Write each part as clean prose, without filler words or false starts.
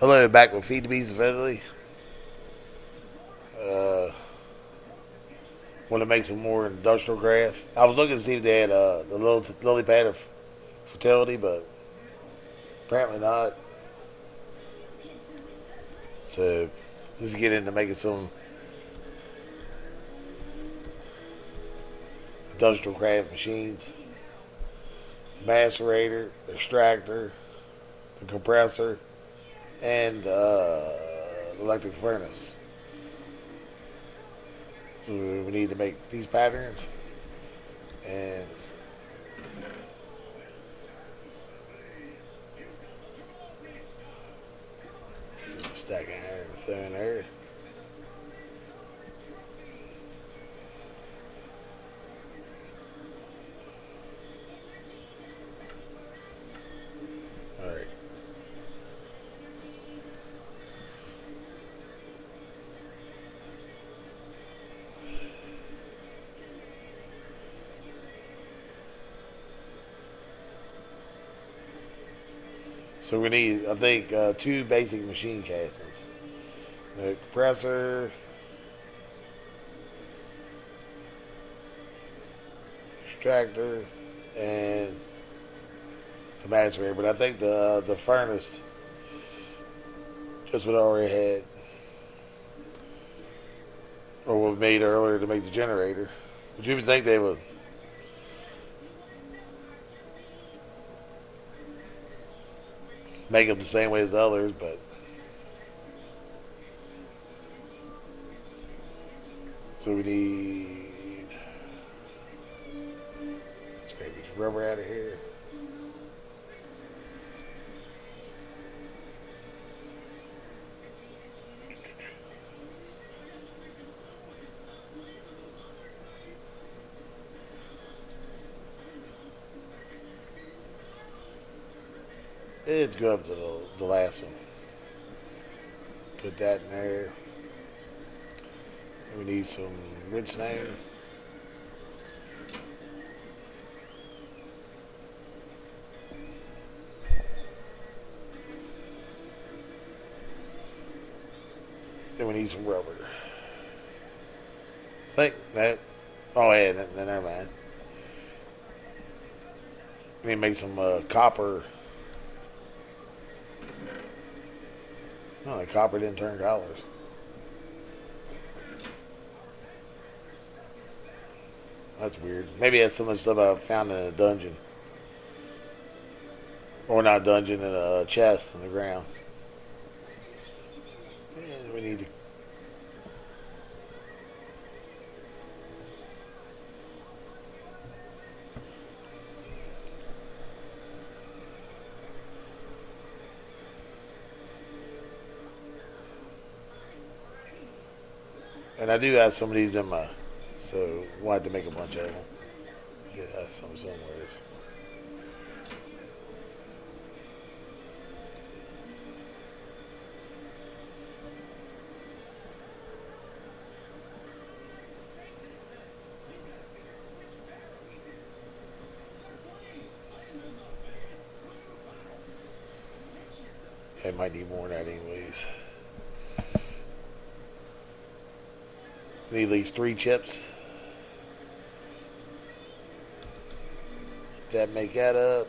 Hello, back with Feed the Beast Infinity. Uh, Want to make some more industrial craft. I was looking to see if they had the little lily pad of fertility, but apparently not. So let's get into making some industrial craft machines. Macerator, extractor, the compressor, and electric furnace. So we need to make these patterns and stack of iron thrown there. Alright. So we need, I think, two basic machine castings. The compressor, extractor, and the macerator. But I think the furnace, just what I already had, or what we made earlier to make the generator. Would you think they would make them the same way as the others? But so we need, scrape this rubber out of here. It's good up to the last one. Put that in there. We need some rinse name. Then we need some rubber. Think that. Oh yeah, never mind. We need to make some copper. No, the copper didn't turn colors. That's weird. Maybe that's some of the stuff I found in a dungeon. Or not a dungeon, in a chest in the ground. And we need to... And I do have some of these in my... So, we'll have to make a bunch of them. Get us some somewhere. I might need more than that anyways. Need at least 3 chips. That make that up.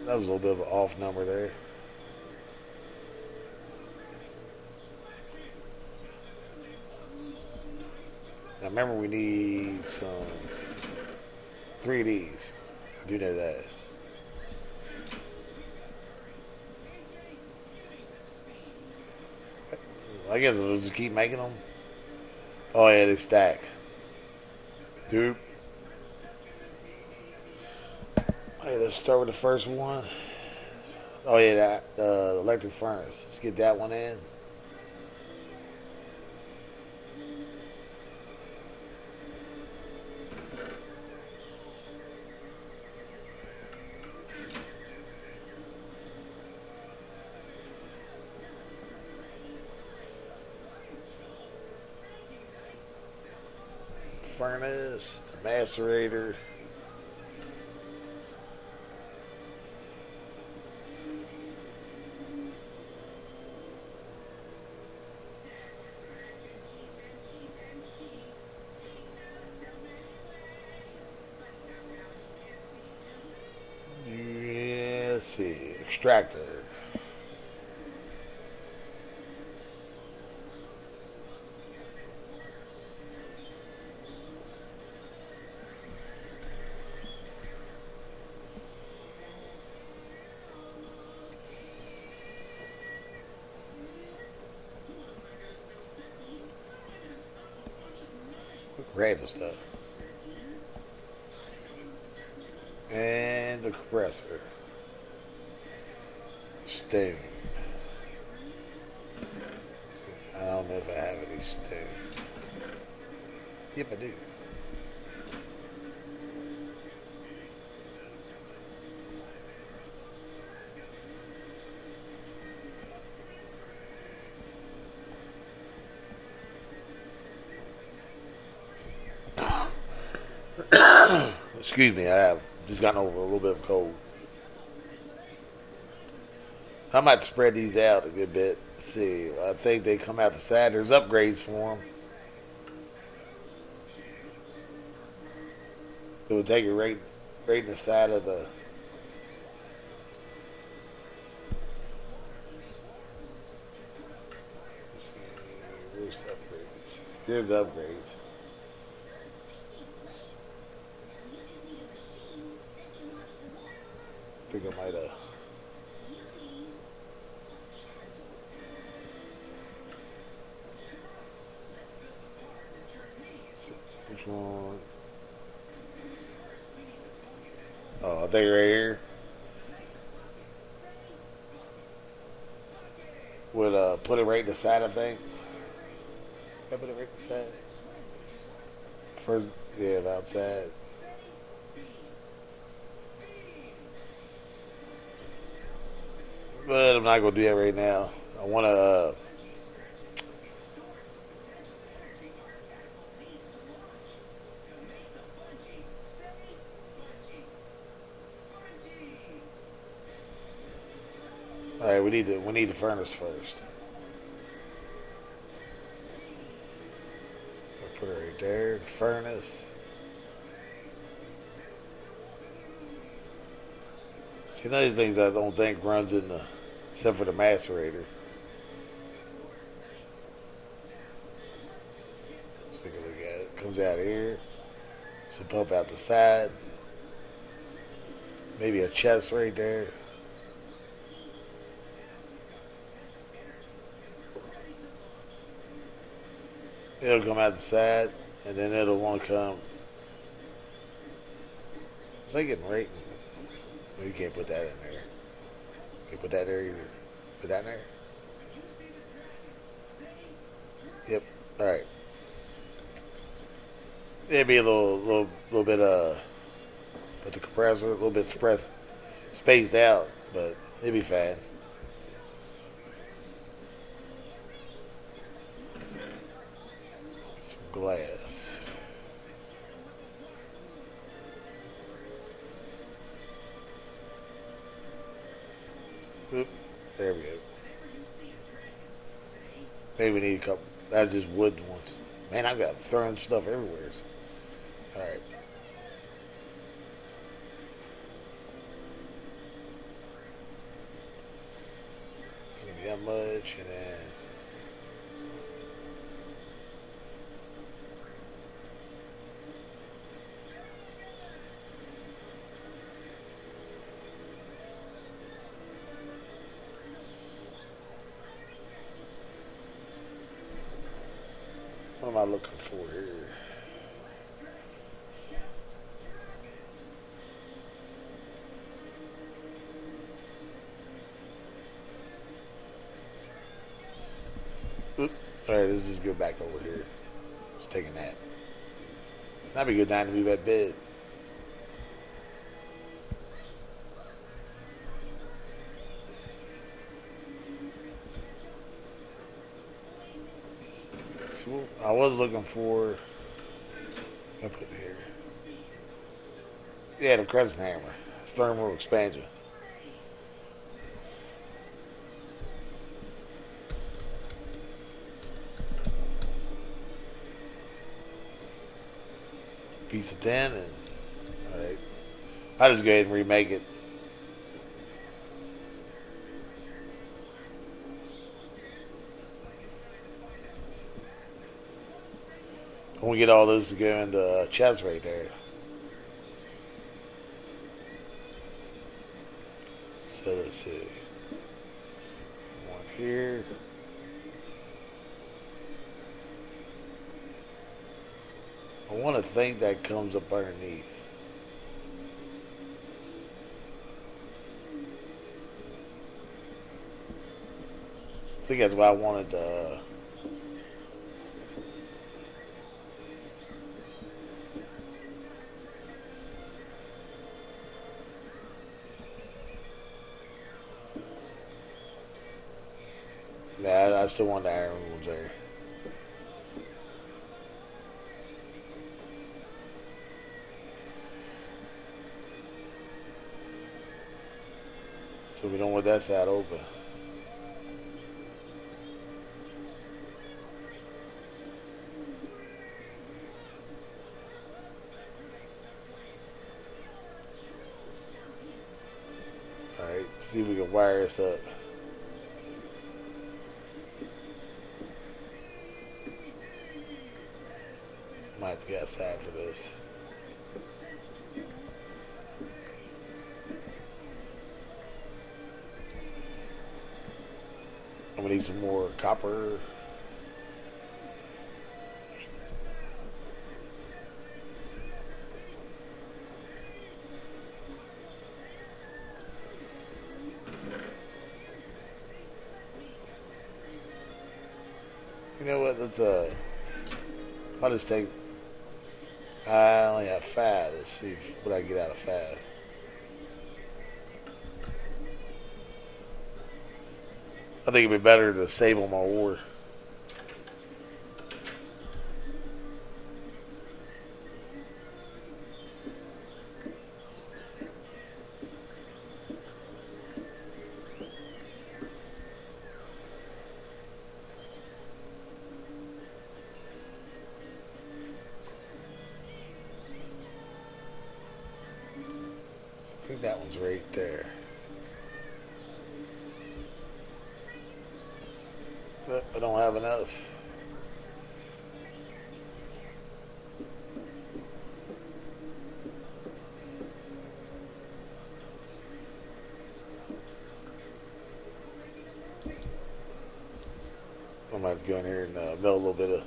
That was a little bit of an off number there. Now remember, we need some 3 of these. I do know that. I guess we'll just keep making them. Oh yeah, they stack. Dude. Okay, let's start with the first one. Oh yeah, that electric furnace. Let's get that one in. furnace, the macerator. Yeah, let's see, extractor. Random stuff. And the compressor. Steam. I don't know if I have any steam. Yep, I do. Excuse me, I have just gotten over a little bit of cold. I might spread these out a good bit. Let's see, I think they come out the side. There's upgrades for them. It would take it right in the side of the. Let's see, where's the upgrades? Here's the upgrades. I think I might have. Which one? Oh, I think right here. Would put it right in the side, I think. I put it right in the side. First, yeah, outside. But I'm not gonna do that right now. I wanna. All right, we need the furnace first. I'll put it right there. The furnace. See, none of these things I don't think runs in the, except for the macerator. Let's take a look at it. Comes out here. So pump out the side. Maybe a chest right there. It'll come out the side, and then it'll want to come. I'm thinking right. You can't put that in there. Can't put that there either. Put that in there. Yep. All right. It'd be a little bit with the compressor, a little bit spaced out, but it'd be fine. Some glass. Oop, there we go. Maybe we need a couple. That's just wood ones. Man, I've got throwing stuff everywhere. So. All right. Give me that much, and then. What am I looking for here? Oop. All right, let's just go back over here. Let's take a nap. That'd be a good time to move that bed. So I was looking for I put it here. Yeah, the crescent hammer. It's thermal expansion. Piece of tin, and alright. I just go ahead and remake it. When we get all this to go in the chest right there. So let's see. One here. I want to think that comes up underneath. I think that's why I wanted to. Nah, I still want the iron ones there. So we don't want that side open. Alright, see if we can wire this up. Might have to get outside for this. I'm gonna need some more copper. You know what? I'll just take. I only have 5. Let's see what I can get out of 5. I think it'd be better to save on my ore. I think that one's right there. But I don't have enough. I might have to go in here and melt a little bit of.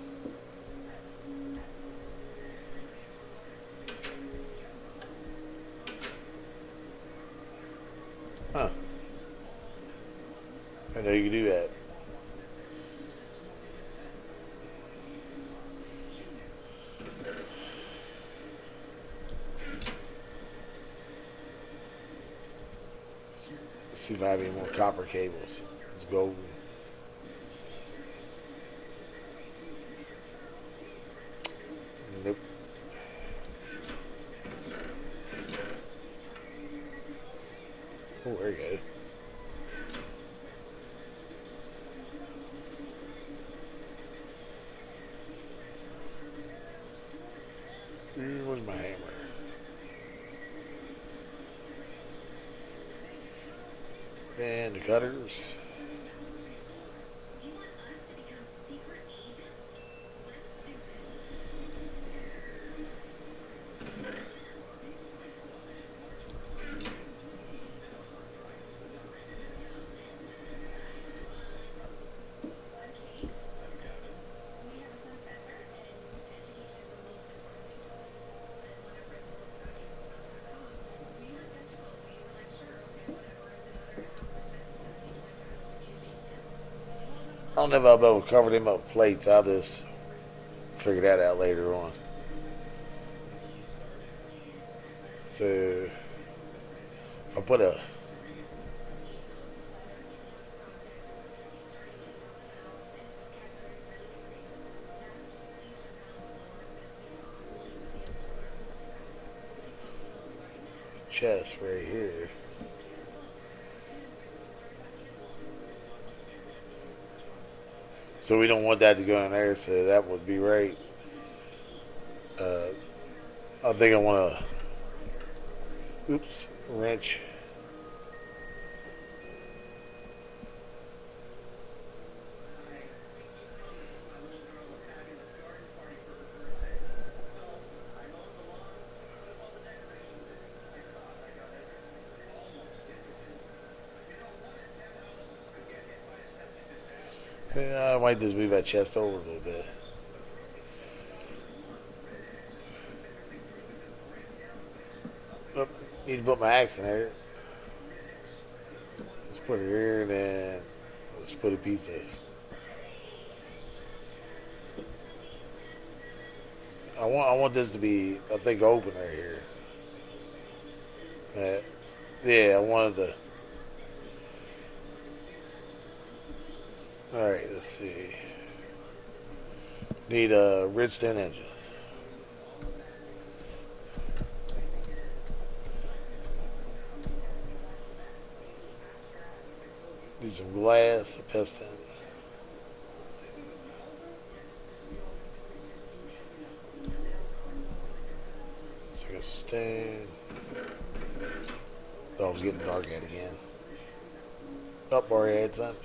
Huh. I know you can do that. Let's see if I have any more copper cables. It's golden. Nope. Oh, there you go. Where's my hammer? And the cutters. I don't know if I'll be able to cover them up with plates. I'll just figure that out later on. So, if I put a. chest right here. So we don't want that to go in there, so that would be right. Uh, I think I want to, oops, wrench. Yeah, I might just move that chest over a little bit. Oh, need to put my axe in there. Let's put it here, and then let's put a piece of. I want this to be, I think, open right here. Yeah, I wanted to. All right, let's see. Need a Redstone engine. Need some glass, a piston. So I got some stone. Thought it was getting dark yet again. Up, already had some.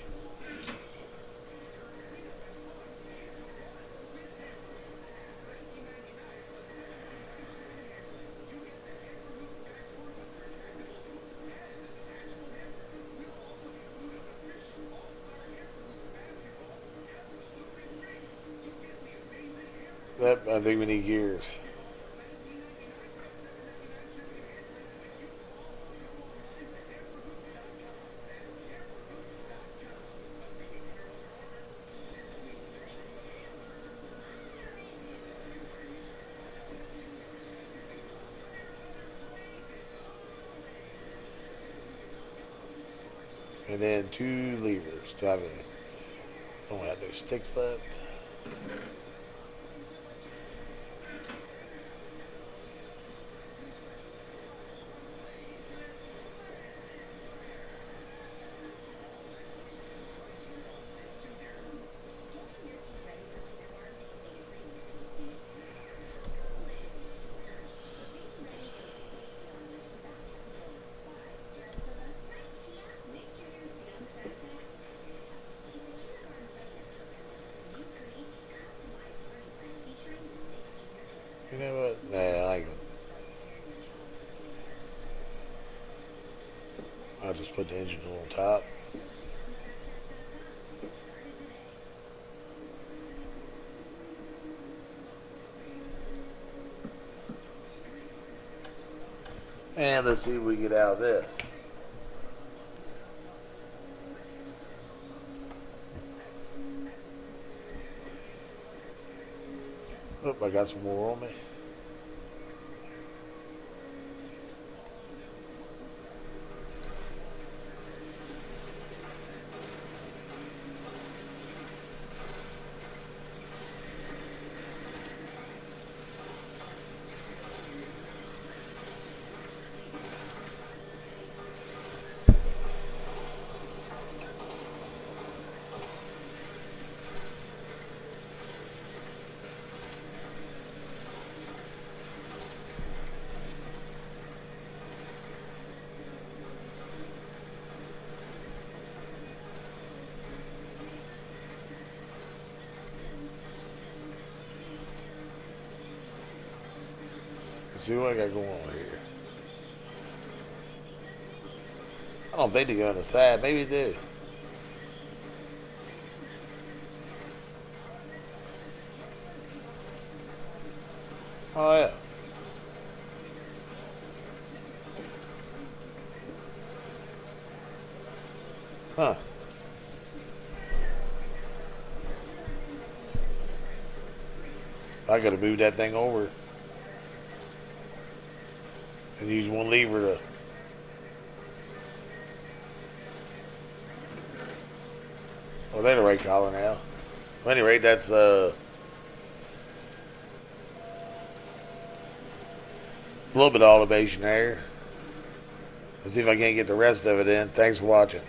Yep, I think we need gears. And then 2 levers to have it. Don't have no sticks left. You know what? Nah, I ain't gonna. I'll just put the engine on top. And let's see if we get out of this. Oh, I got some more on me. Let's see what I got going on here. I don't think they go on the side. Maybe they do. Oh, yeah. Huh. I gotta move that thing over and use one lever to. Oh, they're the right collar now. At any rate, that's it's a little bit of automation there. Let's see if I can't get the rest of it in. Thanks for watching.